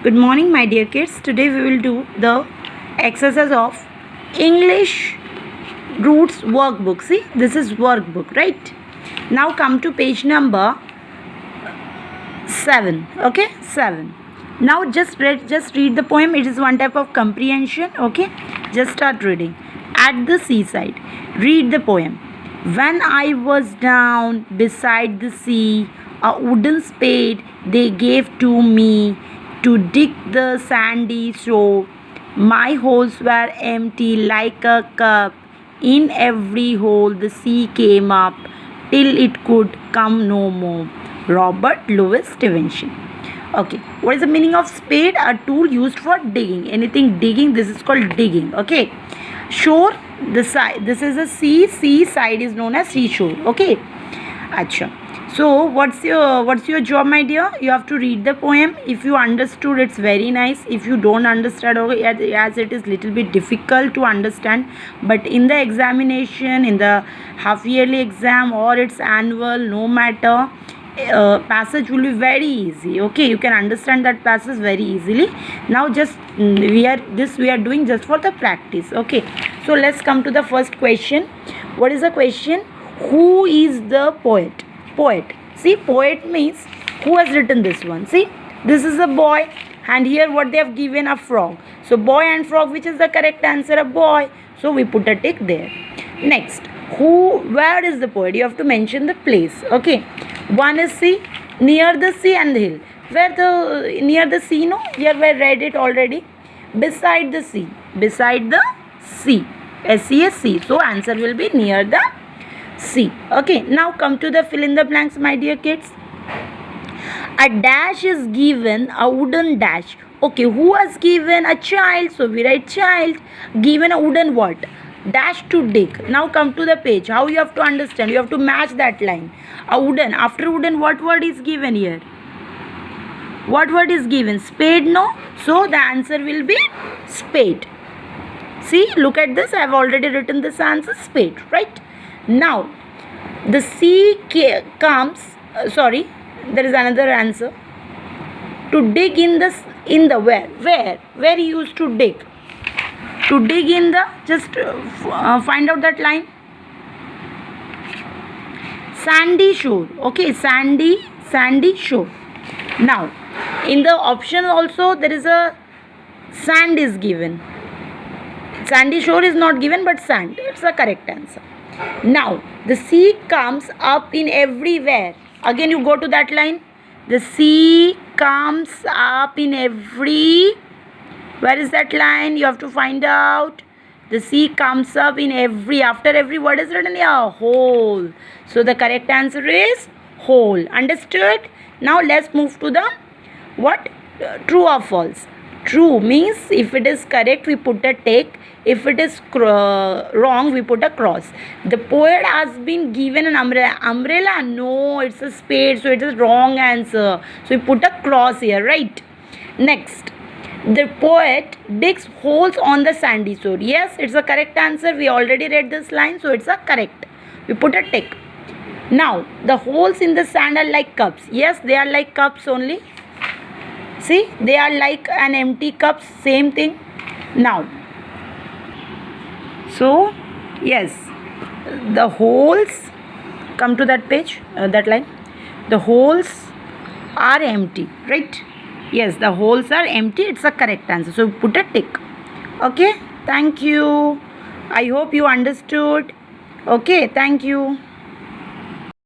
Good morning, my dear kids. Today we will do the exercise of English Roots workbook. See, this is workbook, right? Now come to page number 7. Okay, 7. Now just read the poem. It is one type of comprehension. Okay, just start reading. At the seaside, read the poem. When I was down beside the sea, a wooden spade they gave to me to dig the sandy shore. My holes were empty like a cup. In every hole the sea came up till it could come no more. Robert Louis Stevenson. Okay, what is the meaning of spade? A tool used for digging. Anything digging, this is called digging. Okay, shore, the side, this is a sea side is known as seashore. Okay, acha. So what's your job, my dear? You have to read the poem. If you understood, it's very nice. If you don't understand, okay, as it is little bit difficult to understand, but in the examination, in the half yearly exam or its annual, no matter, passage will be very easy. Okay, you can understand that passage very easily. Now just we are doing just for the practice. Okay, so let's come to the first question. What is the question? Who is the poet? Poet. See, poet means who has written this one. See, this is a boy, and here what they have given, a frog. So boy and frog, which is the correct answer? A boy. So we put a tick there. Next, where is the poet? You have to mention the place. Okay, one is sea, near the sea and the hill. Where the near the sea? No, here we read it already. Beside the sea, beside the sea, SEA. So answer will be near the sea. Okay, now come to the fill in the blanks, my dear kids. A dash is given, a wooden dash. Okay, who has given? A child. So we write child. Given a wooden what? Dash to dig. Now come to the page. How you have to understand? You have to match that line. A wooden. After wooden, what word is given here? What word is given? Spade, no? So the answer will be spade. See, look at this. I have already written this answer, spade, right? Now, the sea comes, there is another answer. To dig in the where he used to dig. To dig in the, just find out that line. Sandy shore. Okay, sandy shore. Now, in the option also there is a sand is given. Sandy shore is not given, but sand. It's the correct answer. Now, the sea comes up in everywhere. Again, you go to that line. The sea comes up in every. Where is that line? You have to find out. The sea comes up in every. After every, what is written here? Hole. So, the correct answer is hole. Understood? Now, let's move to the what? True or false? True means if it is correct, we put a tick. If it is wrong, we put a cross. The poet has been given an umbrella. Umbrella? No, it's a spade. So it is wrong answer. So we put a cross here, right? Next, the poet digs holes on the sandy shore. Yes, it's a correct answer. We already read this line, so it's a correct. We put a tick. Now, the holes in the sand are like cups. Yes, they are like cups only. See, they are like an empty cup. Same thing. Now, so, yes, the holes, come to that page, that line, the holes are empty, right? Yes, the holes are empty, it's a correct answer. So, put a tick. Okay, thank you. I hope you understood. Okay, thank you.